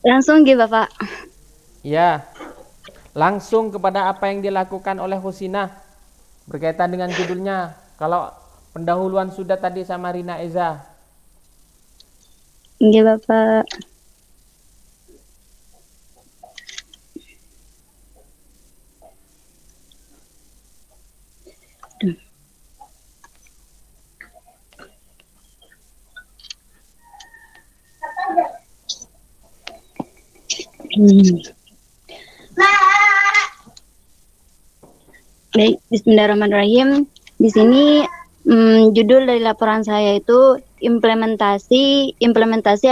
Langsung gitu Bapak. Ya, langsung kepada apa yang dilakukan oleh Husinah berkaitan dengan judulnya. Kalau pendahuluan sudah tadi sama Rina Eza. Gitu Bapak. Hmm. Baik, Bismillahirrahmanirrahim. Di sini judul dari laporan saya itu implementasi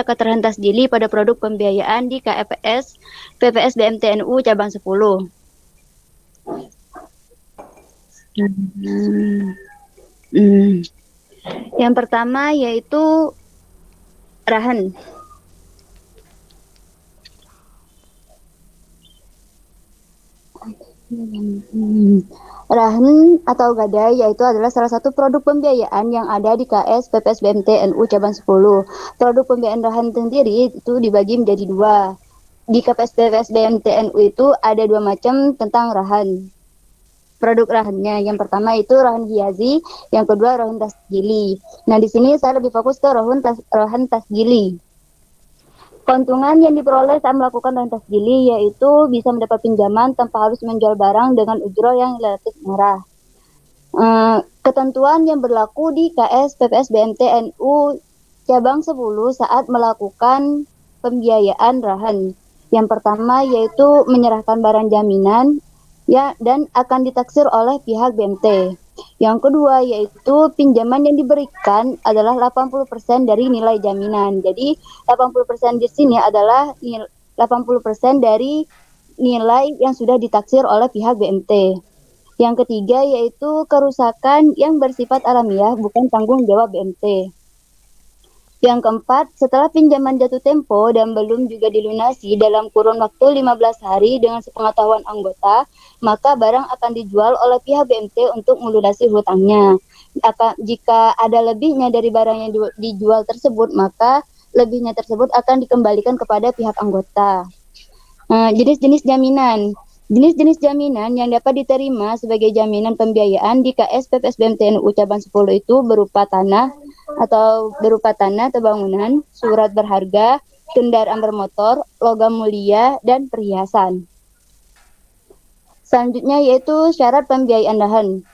akad terhentas dili pada produk pembiayaan di KFS PPS BMTNU cabang 10. Hmm. Hmm. Yang pertama yaitu Rahan. Hmm. Rahan atau gadai yaitu adalah salah satu produk pembiayaan yang ada di KS PPS BMT NU cabang 10. Produk pembiayaan Rahan sendiri itu dibagi menjadi dua. Di KPS PPS BMT NU itu ada dua macam tentang Rahan. Produk Rahannya yang pertama itu Rahan Hiazi, yang kedua Rahan Tasgili. Nah, di sini saya lebih fokus ke Rahan Tasgili. Keuntungan yang diperoleh saat melakukan rentas gili yaitu bisa mendapat pinjaman tanpa harus menjual barang dengan ujroh yang relatif murah. Ketentuan yang berlaku di KS PPS BMT NU cabang 10 saat melakukan pembiayaan Rahan. Yang pertama yaitu menyerahkan barang jaminan ya dan akan ditaksir oleh pihak BMT. Yang kedua yaitu pinjaman yang diberikan adalah 80% dari nilai jaminan. Jadi 80% di sini adalah 80% dari nilai yang sudah ditaksir oleh pihak BMT. Yang ketiga yaitu kerusakan yang bersifat alamiah bukan tanggung jawab BMT. Yang keempat, setelah pinjaman jatuh tempo dan belum juga dilunasi dalam kurun waktu 15 hari dengan sepengetahuan anggota, maka barang akan dijual oleh pihak BMT untuk melunasi hutangnya. Jika ada lebihnya dari barang yang dijual tersebut, maka lebihnya tersebut akan dikembalikan kepada pihak anggota. Jenis-jenis jaminan. Jenis-jenis jaminan yang dapat diterima sebagai jaminan pembiayaan di KS PPS BMTNU cabang 10 itu berupa tanah atau bangunan, surat berharga, kendaraan bermotor, logam mulia, dan perhiasan. Selanjutnya yaitu syarat pembiayaan lahan.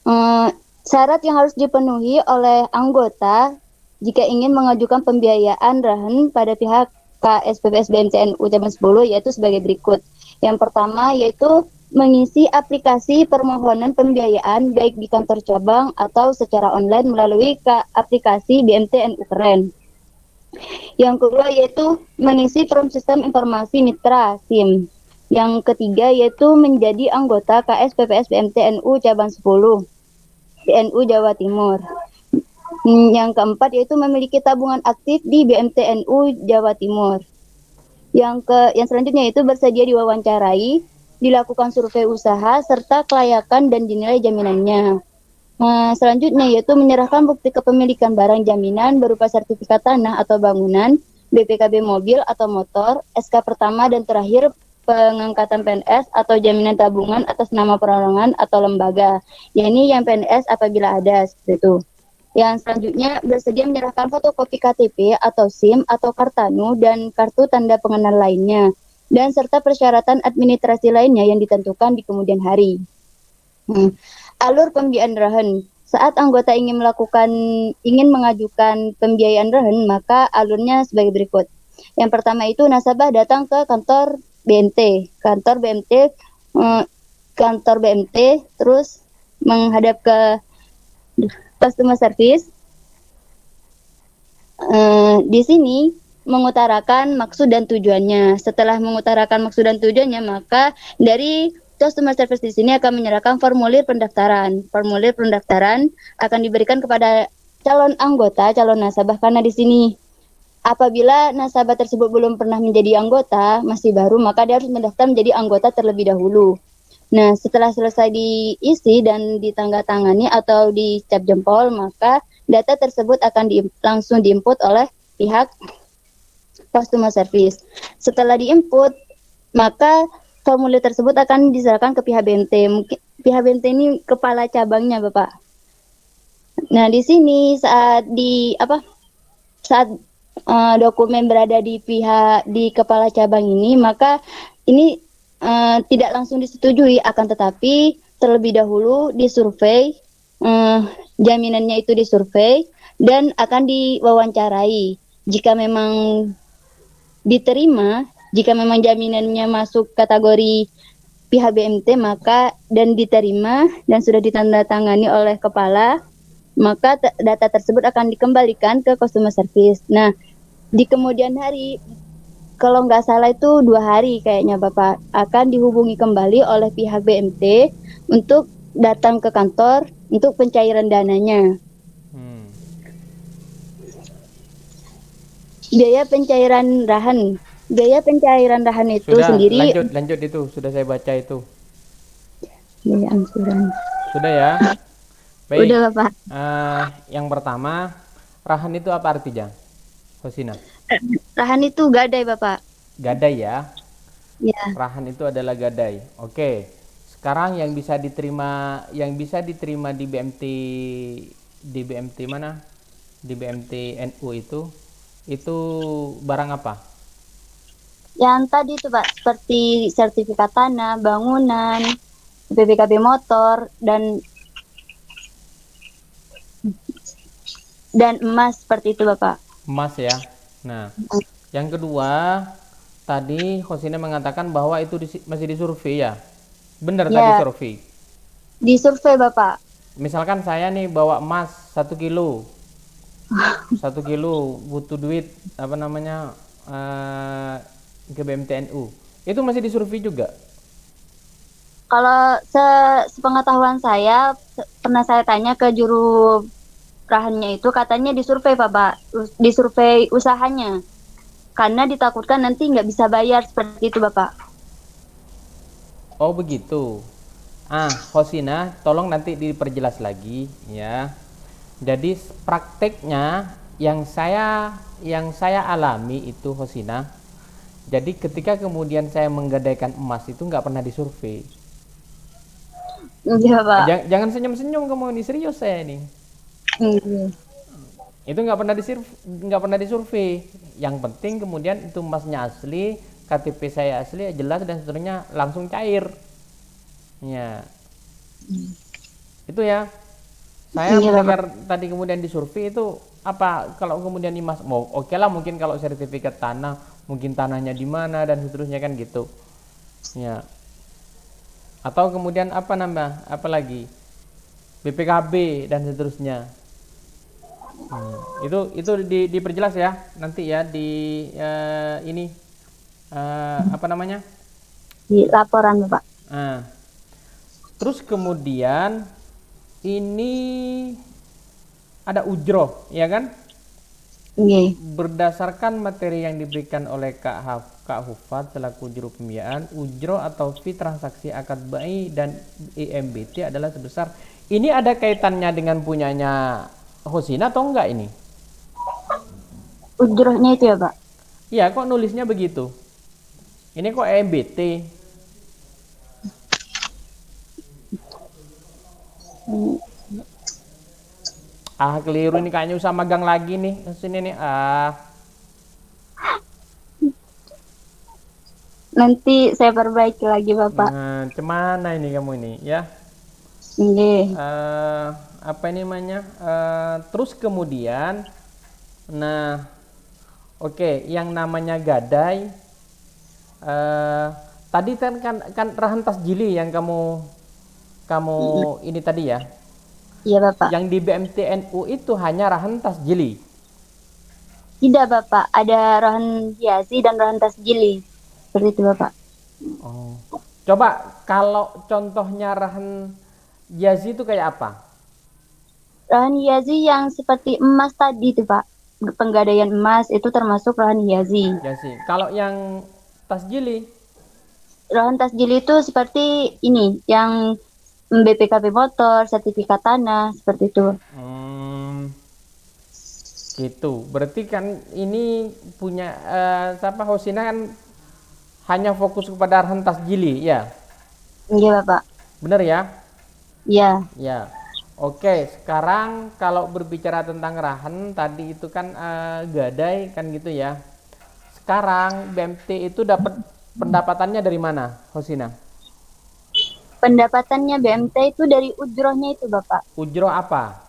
Eh, Syarat yang harus dipenuhi oleh anggota jika ingin mengajukan pembiayaan lahan pada pihak KSPPS BMTNU cabang 10 yaitu sebagai berikut. Yang pertama yaitu mengisi aplikasi permohonan pembiayaan baik di kantor cabang atau secara online melalui aplikasi BMTNU Keren. Yang kedua yaitu mengisi form sistem informasi mitra SIM. Yang ketiga yaitu menjadi anggota KSPPS BMTNU cabang 10 BNU Jawa Timur. Yang keempat yaitu memiliki tabungan aktif di BMTNU Jawa Timur. Yang selanjutnya itu bersedia diwawancarai, dilakukan survei usaha serta kelayakan dan dinilai jaminannya. Selanjutnya yaitu menyerahkan bukti kepemilikan barang jaminan berupa sertifikat tanah atau bangunan, BPKB mobil atau motor, SK pertama dan terakhir pengangkatan PNS atau jaminan tabungan atas nama perorangan atau lembaga. Ya, ini yang PNS apabila ada seperti itu. Yang selanjutnya bersedia menyerahkan fotokopi KTP atau SIM atau Kartanu dan kartu tanda pengenal lainnya dan serta persyaratan administrasi lainnya yang ditentukan di kemudian hari. Alur pembiayaan Rahan. Saat anggota ingin mengajukan pembiayaan Rahan, maka alurnya sebagai berikut. Yang pertama itu nasabah datang ke kantor BMT, kantor BMT, terus menghadap ke customer service. Di sini mengutarakan maksud dan tujuannya. Setelah mengutarakan maksud dan tujuannya, maka dari customer service di sini akan menyerahkan formulir pendaftaran. Formulir pendaftaran akan diberikan kepada calon anggota, calon nasabah karena di sini apabila nasabah tersebut belum pernah menjadi anggota, masih baru, maka dia harus mendaftar menjadi anggota terlebih dahulu. Nah, setelah selesai diisi dan ditandatangani atau dicap jempol, maka data tersebut akan langsung diinput oleh pihak customer service. Setelah diinput, maka formulir tersebut akan diserahkan ke pihak BMT. Mungkin pihak BMT ini kepala cabangnya, Bapak. Nah, di sini saat dokumen berada di kepala cabang ini, maka ini tidak langsung disetujui, akan tetapi terlebih dahulu disurvei, jaminannya itu disurvei dan akan diwawancarai. Jika memang diterima, jika memang jaminannya masuk kategori pihak BMT, maka dan diterima dan sudah ditandatangani oleh kepala, maka data tersebut akan dikembalikan ke customer service. Nah, di kemudian hari, kalau nggak salah itu 2 hari kayaknya Bapak, akan dihubungi kembali oleh pihak BMT untuk datang ke kantor untuk pencairan dananya. Hmm. Biaya pencairan rahan itu Sudah, sendiri, lanjut itu, sudah saya baca itu. biaya angsuran. Sudah ya. Baik. Udah Bapak. Yang pertama, rahan itu apa artinya? Hosina. Rahan itu gadai Bapak. Gadai ya. Ya, Rahan itu adalah gadai. Oke. Sekarang yang bisa diterima di BMT mana? Di BMT NU itu barang apa? yang tadi itu Pak, seperti sertifikat tanah, bangunan, BPKB motor, dan emas seperti itu Bapak. Emas ya. Nah, yang kedua, tadi Hosina mengatakan bahwa itu masih disurvei ya. Benar tadi Ya, survei. disurvei Bapak. Misalkan saya nih bawa emas 1 kilo, 1 kilo butuh duit apa namanya ke BMTNU. Itu masih disurvei juga. Kalau sepengetahuan saya, pernah saya tanya ke juru rahannya itu, katanya disurvei Bapak, disurvei usahanya. Karena ditakutkan nanti nggak bisa bayar seperti itu Bapak. Oh begitu. Hosina, tolong nanti diperjelas lagi ya. Jadi prakteknya yang saya alami itu Hosina. Jadi ketika kemudian saya menggadaikan emas itu nggak pernah disurvei. Iya Pak. Jangan senyum-senyum kamu ini, serius saya ini. Iya. Itu nggak pernah disurvei. Yang penting kemudian itu emasnya asli, KTP saya asli, jelas dan seterusnya, langsung cair. Ya. Itu ya. Saya Iya Bapak. mendengar tadi kemudian disurvei itu apa, kalau kemudian emas mau oke lah, mungkin kalau sertifikat tanah mungkin tanahnya di mana dan seterusnya kan gitu. Ya. Atau kemudian apalagi BPKB dan seterusnya. Itu diperjelas ya nanti ya di ini apa namanya. Di laporan Bapak. Nah, terus kemudian ini ada ujroh ya kan, Iya. berdasarkan materi yang diberikan oleh Kak Hufat selaku juru pembiayaan, ujroh atau fee transaksi akad bayi dan IMBT adalah sebesar, ini ada kaitannya dengan punyanya Hosina atau enggak ini? Ujrohnya itu ya Pak. Iya, kok nulisnya begitu? Ini kok IMBT? Keliru ini, kayaknya usah magang lagi nih sini nih. Nanti saya perbaiki lagi Bapak. Nah, cemana ini kamu ini ya? Iya. Apa ini namanya? Terus kemudian, nah, oke, yang namanya gadai, tadi kan rahan tasjili yang kamu ini tadi ya. Iya Bapak. Yang di BMTNU itu hanya rahan tasjili. Tidak Bapak, ada rohan hiasi dan rohan tasjili. Seperti itu Bapak. Oh. Coba kalau contohnya rahan jazi itu kayak apa? Rohan hiasi yang seperti emas tadi itu Pak. Penggadaian emas itu termasuk rohan hiasi. Jazi. Kalau yang tasjili? Rohan tasjili itu seperti ini, yang BPKB motor, sertifikat tanah, seperti itu. Gitu. Berarti kan ini punya siapa, Hosina kan hanya fokus kepada Arhan Tasjili, ya. Iya, Bapak. Benar ya? Iya. Ya. Oke, sekarang kalau berbicara tentang Rahan tadi itu kan gadai kan gitu ya. Sekarang BMT itu dapat pendapatannya dari mana, Hosina? Pendapatannya BMT itu dari ujrohnya itu, Bapak. Ujroh apa?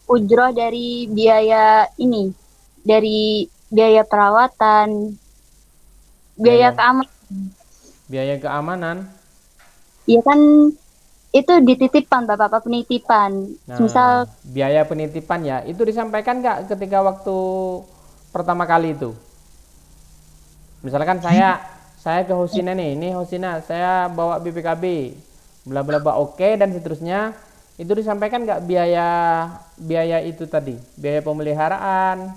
Ujroh dari biaya ini, dari biaya perawatan, biaya Biaya keamanan. biaya keamanan. Iya kan itu dititipkan, Bapak, penitipan. Misal Nah, biaya penitipan ya, itu disampaikan nggak ketika waktu pertama kali itu? Misalkan saya ke Hosina nih, ini Hosina, saya bawa BPKB, bla bla bla, oke dan seterusnya. Itu disampaikan nggak biaya biaya itu tadi, biaya pemeliharaan?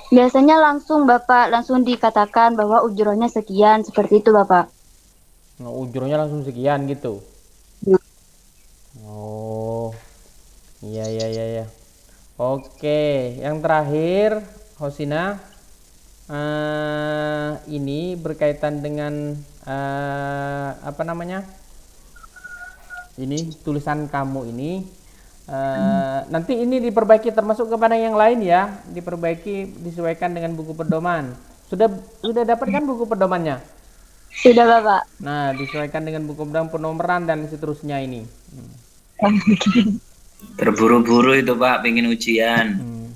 biasanya langsung Bapak langsung dikatakan bahwa ujrohnya sekian seperti itu, Bapak. Nah, ujurnya langsung sekian gitu. Nah, Oh, iya iya iya iya. Oke, yang terakhir, Hosina, ini berkaitan dengan apa namanya? Ini tulisan kamu ini. Nanti ini diperbaiki termasuk kepada yang lain ya, diperbaiki disesuaikan dengan buku pedoman. Sudah dapat kan buku pedomannya? sudah, Bapak. Nah, disesuaikan dengan buku pedoman penomoran dan seterusnya ini. Terburu-buru itu Pak, pengen ujian. Hmm.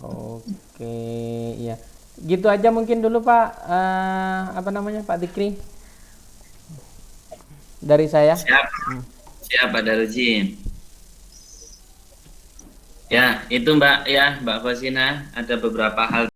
Oke, iya. Gitu aja mungkin dulu Pak, apa namanya Pak Dikri dari saya. Siap, siap Pak Darujin. Ya, itu Mbak ya, Mbak Fasina, ada beberapa hal